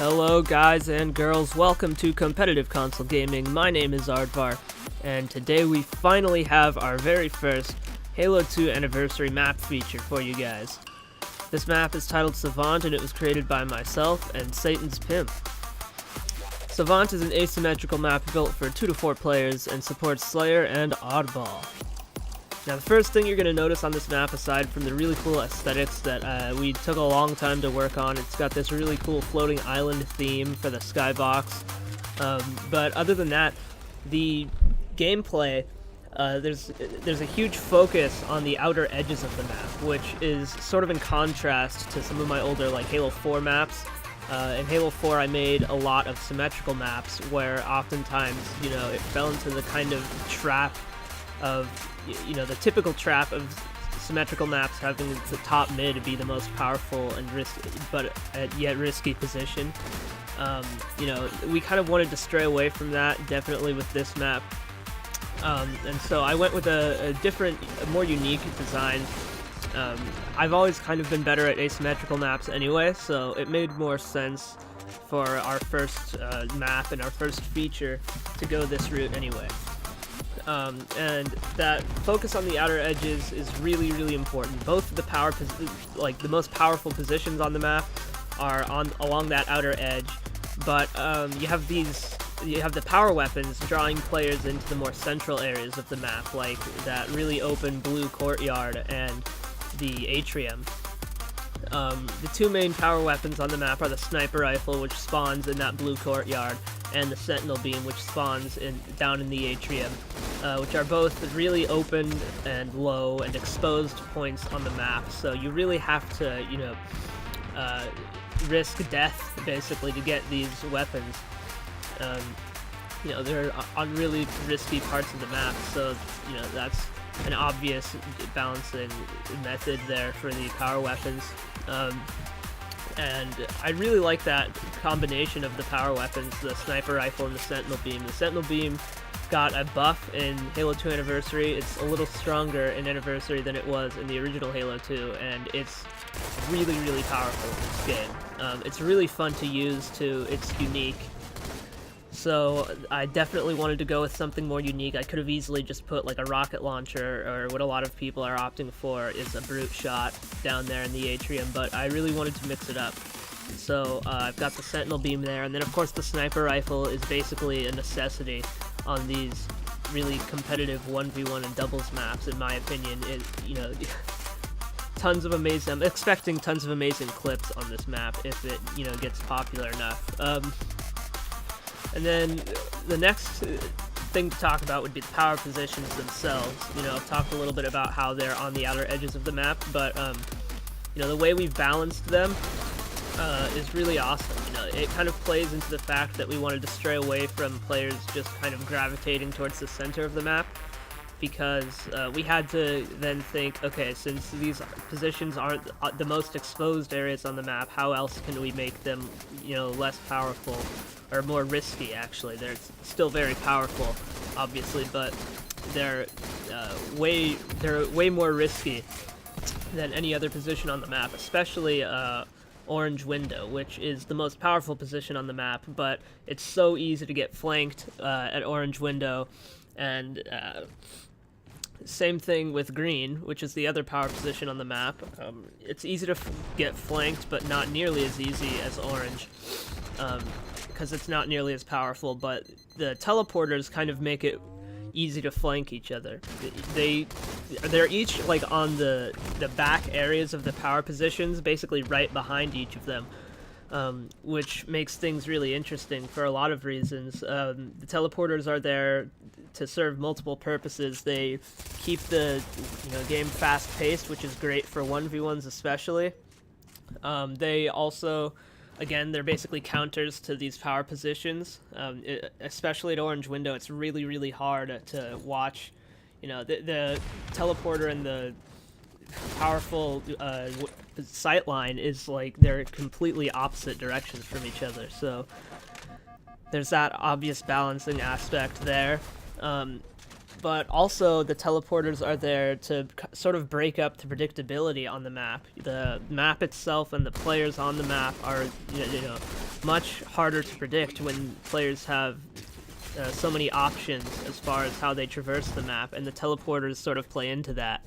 Hello guys and girls, welcome to Competitive Console Gaming. My name is Aardvark, and today we finally have our very first Halo 2 Anniversary map feature for you guys. This map is titled Savant, and it was created by myself and Satan's Pimp. Savant is an asymmetrical map built for 2 to 4 players and supports Slayer and Oddball. Now the first thing you're going to notice on this map, aside from the really cool aesthetics that we took a long time to work on, it's got this really cool floating island theme for the skybox. But other than that, the gameplay, there's a huge focus on the outer edges of the map, which is sort of in contrast to some of my older like Halo 4 maps. In Halo 4 I made a lot of symmetrical maps where oftentimes, it fell into the kind of trap of, the typical trap of symmetrical maps having the top mid be the most powerful and yet risky position. We kind of wanted to stray away from that, definitely with this map. And so I went with a different, a more unique design. I've always kind of been better at asymmetrical maps anyway, so it made more sense for our first map and our first feature to go this route anyway. And that focus on the outer edges is really, really important. Both of the the most powerful positions on the map are along that outer edge, but you have the power weapons drawing players into the more central areas of the map, like that really open blue courtyard and the atrium. The two main power weapons on the map are the sniper rifle, which spawns in that blue courtyard, and the sentinel beam, which spawns down in the atrium, which are both really open and low and exposed points on the map. So you really have to, risk death basically to get these weapons. They're on really risky parts of the map, so that's an obvious balancing method there for the power weapons. And I really like that combination of the power weapons, the sniper rifle and the sentinel beam. The sentinel beam got a buff in Halo 2 Anniversary. It's a little stronger in Anniversary than it was in the original Halo 2, and it's really, really powerful in this game. It's really fun to use too. It's unique. So I definitely wanted to go with something more unique. I could have easily just put like a rocket launcher, or what a lot of people are opting for is a brute shot down there in the atrium, but I really wanted to mix it up. So I've got the sentinel beam there, and then of course the sniper rifle is basically a necessity on these really competitive 1v1 and doubles maps, in my opinion. I'm expecting tons of amazing clips on this map if it, gets popular enough. And then the next thing to talk about would be the power positions themselves. I've talked a little bit about how they're on the outer edges of the map, but the way we've balanced them is really awesome. It kind of plays into the fact that we wanted to stray away from players just kind of gravitating towards the center of the map, because we had to then think, okay, since these positions aren't the most exposed areas on the map, how else can we make them, less powerful, or more risky? Actually, they're still very powerful, obviously, but they're way more risky than any other position on the map, especially Orange Window, which is the most powerful position on the map, but it's so easy to get flanked at Orange Window, and same thing with Green, which is the other power position on the map. It's easy to get flanked, but not nearly as easy as Orange, because it's not nearly as powerful, but the teleporters kind of make it easy to flank each other. They're each like on the back areas of the power positions, basically right behind each of them, which makes things really interesting for a lot of reasons. The teleporters are there to serve multiple purposes. They keep the game fast-paced, which is great for 1v1s especially. They also, again, they're basically counters to these power positions. Especially at Orange Window, it's really, really hard to watch. The teleporter and the powerful sightline is like they're completely opposite directions from each other. So there's that obvious balancing aspect there. But also the teleporters are there to sort of break up the predictability on the map. The map itself and the players on the map are, much harder to predict when players have so many options as far as how they traverse the map, and the teleporters sort of play into that.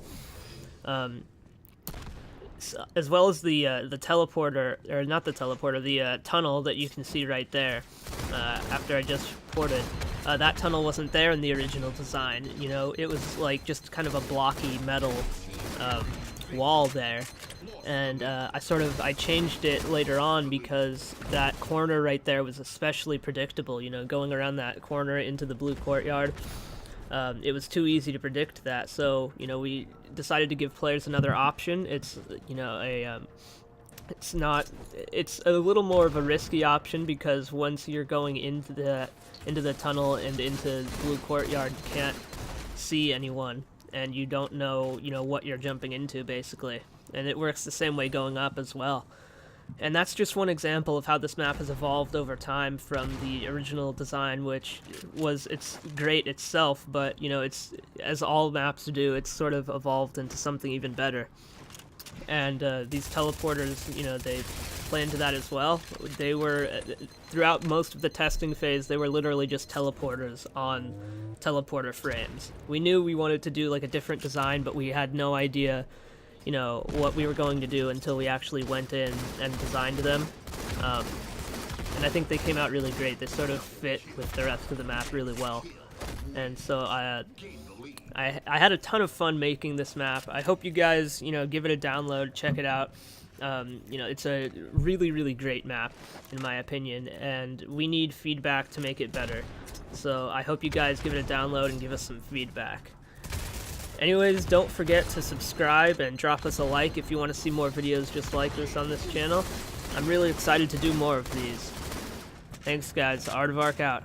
As well as the teleporter, or not the teleporter, the tunnel that you can see right there after I just ported. That tunnel wasn't there in the original design. You know, it was like just kind of a blocky metal wall there, and I changed it later on because that corner right there was especially predictable. You know, going around that corner into the blue courtyard, it was too easy to predict that. So, you know, we decided to give players another option. It's, you know, it's a little more of a risky option, because once you're going into the tunnel and into the blue courtyard, you can't see anyone, and you don't know, you know, what you're jumping into, basically. And it works the same way going up as well. And that's just one example of how this map has evolved over time from the original design, which it's great itself, but, you know, it's, as all maps do, it's sort of evolved into something even better. And these teleporters, you know, they play into that as well. They were, throughout most of the testing phase, they were literally just teleporters on teleporter frames. We knew we wanted to do like a different design, but we had no idea, you know, what we were going to do until we actually went in and designed them. And I think they came out really great. They sort of fit with the rest of the map really well. And so I had a ton of fun making this map. I hope you guys, you know, give it a download, check it out. You know, it's a really, really great map, in my opinion, and we need feedback to make it better. So I hope you guys give it a download and give us some feedback. Anyways, don't forget to subscribe and drop us a like if you want to see more videos just like this on this channel. I'm really excited to do more of these. Thanks guys, Aardvark out.